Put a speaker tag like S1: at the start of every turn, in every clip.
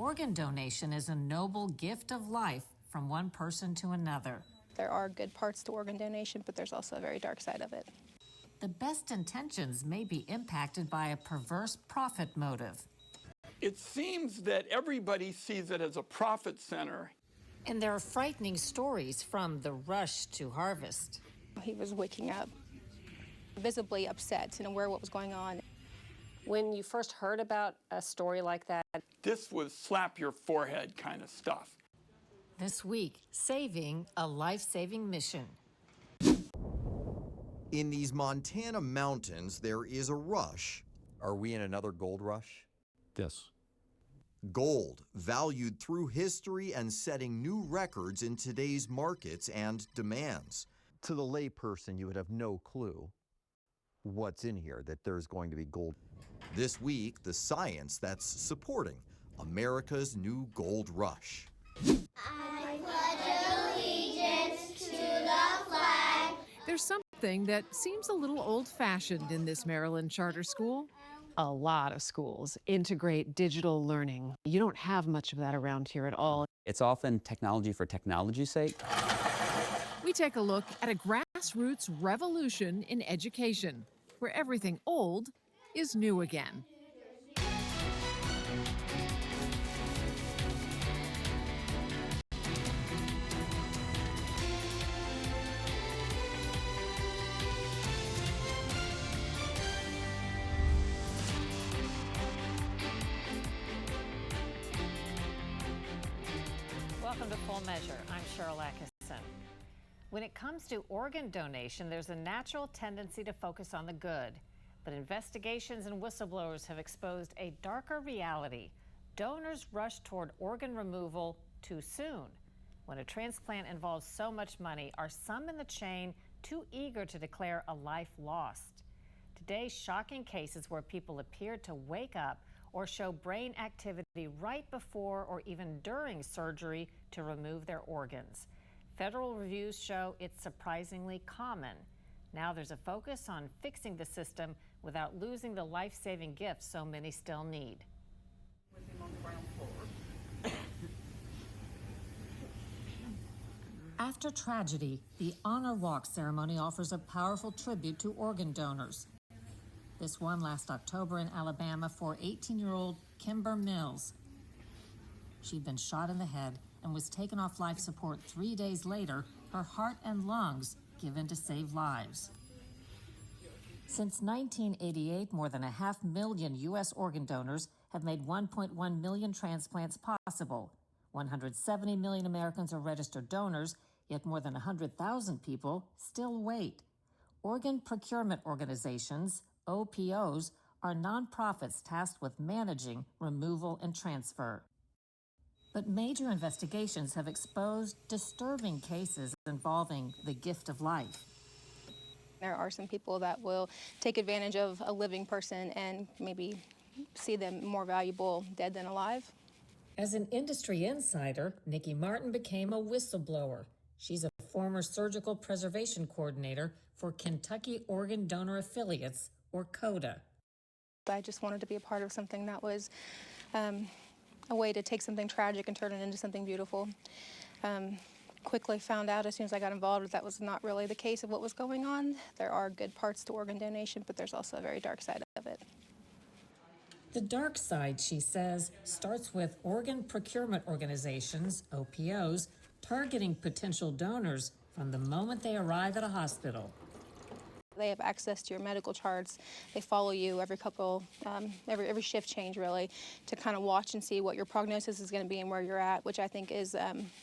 S1: Organ donation is a noble gift of life from one person to another.
S2: There are good parts to organ donation, but there's also a very dark side of it.
S1: The best intentions may be impacted by a perverse profit motive.
S3: It seems that everybody sees it as a profit center.
S1: And there are frightening stories from the rush to harvest.
S2: He was waking up visibly upset and aware of what was going on.
S4: When you first heard about a story like that,
S3: This was slap your forehead kind of stuff.
S1: This week, saving a life-saving mission.
S5: In these Montana mountains, there is a rush.
S6: Are we in another gold rush?
S7: Yes.
S5: Gold, valued through history and setting new records in today's markets and demands.
S6: To the layperson, you would have no clue what's in here, that there's going to be gold.
S5: This week, the science that's supporting America's new gold rush.
S8: I pledge allegiance to the flag.
S9: There's something that seems a little old-fashioned in this Maryland charter school.
S10: A lot of schools integrate digital learning. You don't have much of that around here at all.
S11: It's often technology for technology's sake.
S9: We take a look at a grassroots revolution in education, where everything old is new again.
S1: Welcome to Full Measure. I'm Sharyl Attkisson. When it comes to organ donation, there's a natural tendency to focus on the good. But investigations and whistleblowers have exposed a darker reality. Donors rush toward organ removal too soon. When a transplant involves so much money, are some in the chain too eager to declare a life lost? Today's shocking cases where people appear to wake up or show brain activity right before or even during surgery to remove their organs. Federal reviews show it's surprisingly common. Now there's a focus on fixing the system without losing the life-saving gifts so many still need. After tragedy, the Honor Walk ceremony offers a powerful tribute to organ donors. This one last October in Alabama for 18-year-old Kimber Mills. She'd been shot in the head and was taken off life support 3 days later, her heart and lungs given to save lives. Since 1988, more than 500,000 U.S. organ donors have made 1.1 million transplants possible. 170 million Americans are registered donors, yet more than 100,000 people still wait. Organ procurement organizations, OPOs, are nonprofits tasked with managing removal and transfer. But major investigations have exposed disturbing cases involving the gift of life.
S2: There are some people that will take advantage of a living person and maybe see them more valuable dead than alive.
S1: As an industry insider, Nikki Martin became a whistleblower. She's a former surgical preservation coordinator for Kentucky Organ Donor Affiliates, or CODA.
S2: I just wanted to be a part of something that was a way to take something tragic and turn it into something beautiful. Quickly found out as soon as I got involved that was not really the case of what was going on. There are good parts to organ donation, but there's also a very dark side of it.
S1: The dark side, she says, starts with organ procurement organizations, OPOs, targeting potential donors from the moment they arrive at a hospital.
S2: They have access to your medical charts. They follow you every every shift change, really, to kind of watch and see what your prognosis is going to be and where you're at, which I think is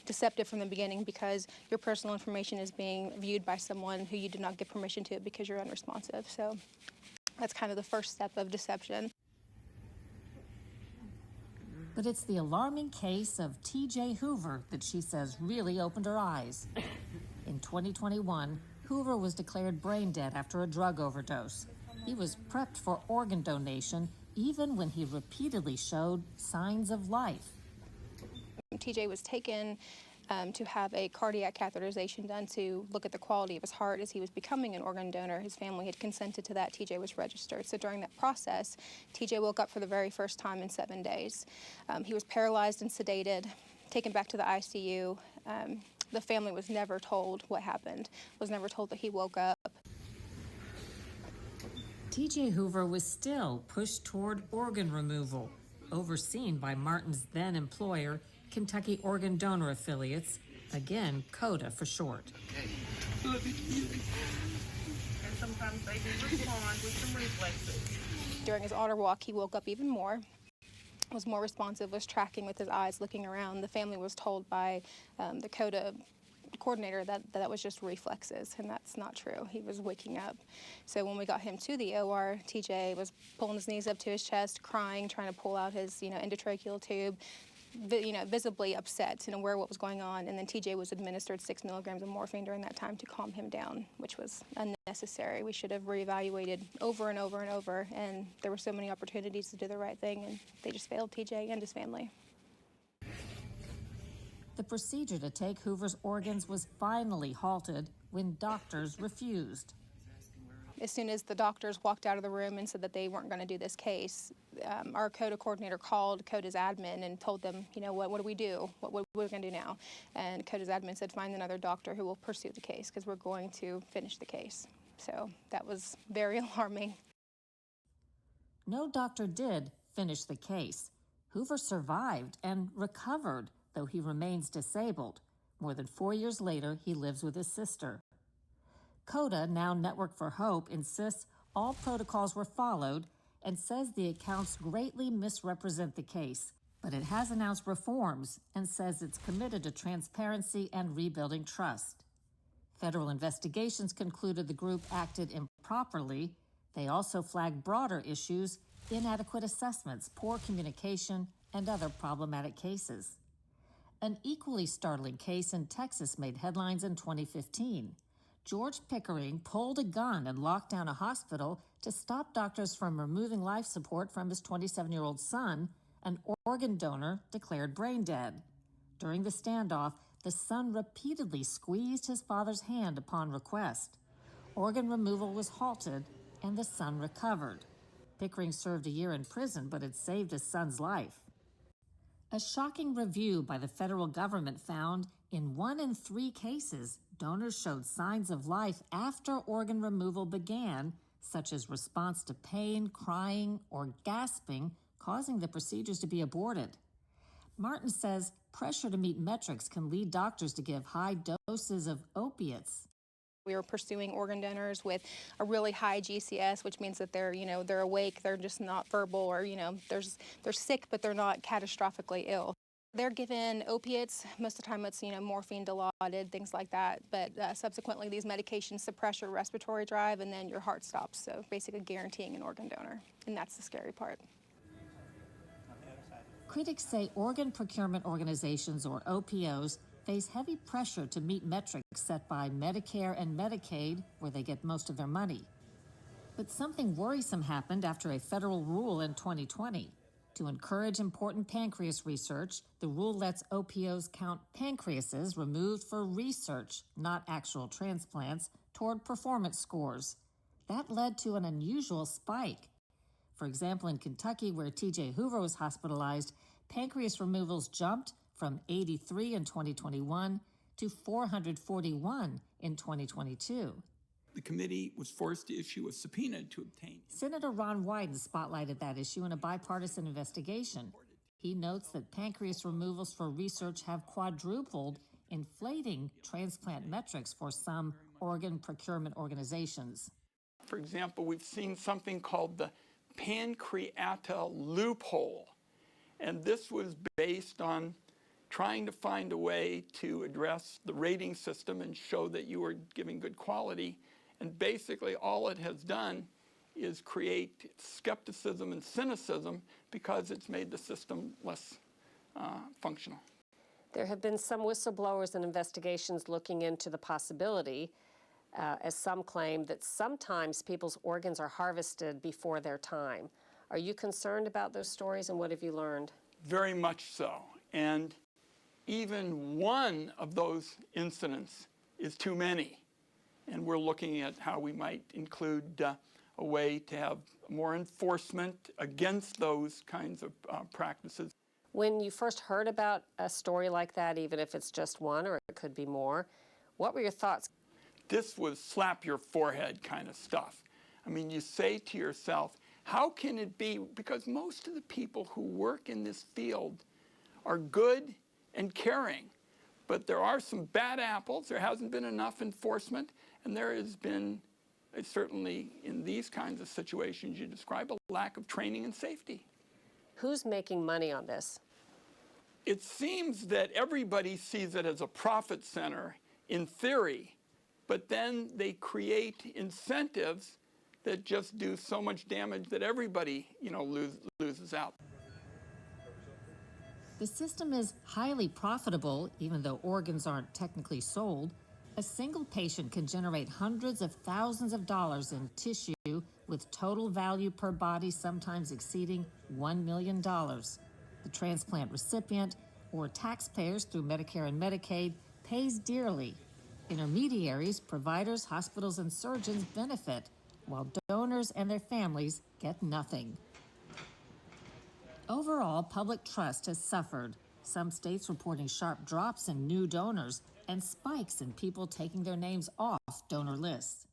S2: deceptive from the beginning because your personal information is being viewed by someone who you did not give permission to because you're unresponsive. So that's kind of the first step of deception.
S1: But it's the alarming case of T.J. Hoover that she says really opened her eyes. In 2021, Hoover was declared brain dead after a drug overdose. He was prepped for organ donation even when he repeatedly showed signs of life.
S2: TJ was taken to have a cardiac catheterization done to look at the quality of his heart as he was becoming an organ donor. His family had consented to that. TJ was registered. So during that process, TJ woke up for the very first time in 7 days. He was paralyzed and sedated, taken back to the ICU. The family was never told what happened, was never told that he woke up.
S1: TJ Hoover was still pushed toward organ removal, overseen by Martin's then employer, Kentucky Organ Donor Affiliates, again, CODA for short.
S7: And sometimes they do respond with some reflexes.
S2: During his otter walk, he woke up even more, was more responsive, was tracking with his eyes, looking around. The family was told by the CODA coordinator that was just reflexes, and that's not true. He was waking up. So when we got him to the OR, TJ was pulling his knees up to his chest, crying, trying to pull out his endotracheal tube, visibly upset and aware of what was going on. And then TJ was administered 6 milligrams of morphine during that time to calm him down, which was unnecessary. We should have reevaluated over and over and over, and there were so many opportunities to do the right thing, and they just failed TJ and his family.
S1: The procedure to take Hoover's organs was finally halted when doctors refused.
S2: As soon as the doctors walked out of the room and said that they weren't going to do this case, our CODA coordinator called CODA's admin and told them, what do we do? What are we going to do now? And CODA's admin said, find another doctor who will pursue the case because we're going to finish the case. So that was very alarming.
S1: No doctor did finish the case. Hoover survived and recovered, though he remains disabled. More than 4 years later, he lives with his sister. CODA, now Network for Hope, insists all protocols were followed and says the accounts greatly misrepresent the case. But it has announced reforms and says it's committed to transparency and rebuilding trust. Federal investigations concluded the group acted improperly. They also flagged broader issues, inadequate assessments, poor communication, and other problematic cases. An equally startling case in Texas made headlines in 2015. George Pickering pulled a gun and locked down a hospital to stop doctors from removing life support from his 27-year-old son, an organ donor declared brain dead. During the standoff, the son repeatedly squeezed his father's hand upon request. Organ removal was halted, and the son recovered. Pickering served a year in prison, but had saved his son's life. A shocking review by the federal government found in 1 in 3 cases, donors showed signs of life after organ removal began, such as response to pain, crying, or gasping, causing the procedures to be aborted. Martin says pressure to meet metrics can lead doctors to give high doses of opiates.
S2: We were pursuing organ donors with a really high GCS, which means that they're awake, they're just not verbal, or, they're sick, but they're not catastrophically ill. They're given opiates. Most of the time it's, morphine dilaudid, things like that. But subsequently, these medications suppress your respiratory drive, and then your heart stops. So basically guaranteeing an organ donor. And that's the scary part.
S1: Critics say organ procurement organizations, or OPOs, face heavy pressure to meet metrics set by Medicare and Medicaid, where they get most of their money. But something worrisome happened after a federal rule in 2020. To encourage important pancreas research, the rule lets OPOs count pancreases removed for research, not actual transplants, toward performance scores. That led to an unusual spike. For example, in Kentucky, where TJ Hoover was hospitalized, pancreas removals jumped from 83 in 2021 to 441 in 2022.
S3: The committee was forced to issue a subpoena to obtain.
S1: Senator Ron Wyden spotlighted that issue in a bipartisan investigation. He notes that pancreas removals for research have quadrupled, inflating transplant metrics for some organ procurement organizations.
S3: For example, we've seen something called the pancreata loophole, and this was based on trying to find a way to address the rating system and show that you were giving good quality. And basically all it has done is create skepticism and cynicism because it's made the system less functional.
S4: There have been some whistleblowers and investigations looking into the possibility, as some claim, that sometimes people's organs are harvested before their time. Are you concerned about those stories, and what have you learned?
S3: Very much so. And even one of those incidents is too many. And we're looking at how we might include a way to have more enforcement against those kinds of practices.
S4: When you first heard about a story like that, even if it's just one or it could be more, what were your thoughts?
S3: This was slap your forehead kind of stuff. I mean, you say to yourself, how can it be? Because most of the people who work in this field are good and caring, but there are some bad apples. There hasn't been enough enforcement, and there has been, certainly in these kinds of situations you describe, a lack of training and safety.
S4: Who's making money on this?
S3: It seems that everybody sees it as a profit center in theory, but then they create incentives that just do so much damage that everybody, loses out.
S1: The system is highly profitable, even though organs aren't technically sold. A single patient can generate hundreds of thousands of dollars in tissue, with total value per body sometimes exceeding $1 million. The transplant recipient, or taxpayers through Medicare and Medicaid, pays dearly. Intermediaries, providers, hospitals, and surgeons benefit, while donors and their families get nothing. Overall, public trust has suffered. Some states reporting sharp drops in new donors and spikes in people taking their names off donor lists.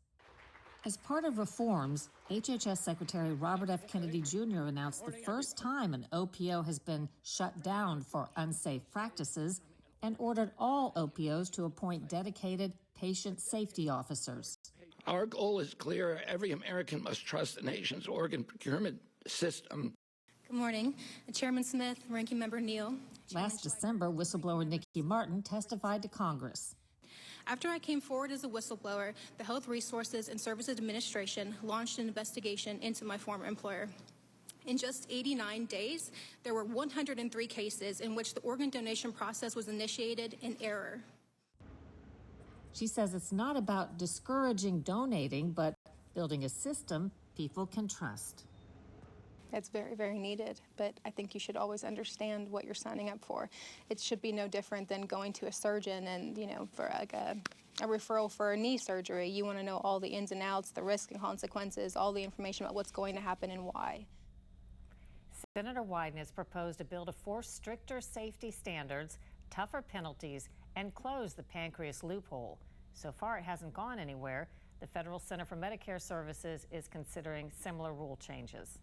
S1: As part of reforms, HHS Secretary Robert F. Kennedy Jr. announced the first time an OPO has been shut down for unsafe practices and ordered all OPOs to appoint dedicated patient safety officers.
S12: Our goal is clear. Every American must trust the nation's organ procurement system.
S2: Good morning. Chairman Smith, Ranking Member Neal.
S1: Last December, whistleblower Nikki Martin testified to Congress.
S2: After I came forward as a whistleblower, the Health Resources and Services Administration launched an investigation into my former employer. In just 89 days, there were 103 cases in which the organ donation process was initiated in error.
S1: She says it's not about discouraging donating, but building a system people can trust.
S2: It's very, very needed, but I think you should always understand what you're signing up for. It should be no different than going to a surgeon and, for like a referral for a knee surgery. You want to know all the ins and outs, the risks and consequences, all the information about what's going to happen and why.
S1: Senator Wyden has proposed a bill to force stricter safety standards, tougher penalties, and close the pancreas loophole. So far, it hasn't gone anywhere. The Federal Center for Medicare Services is considering similar rule changes.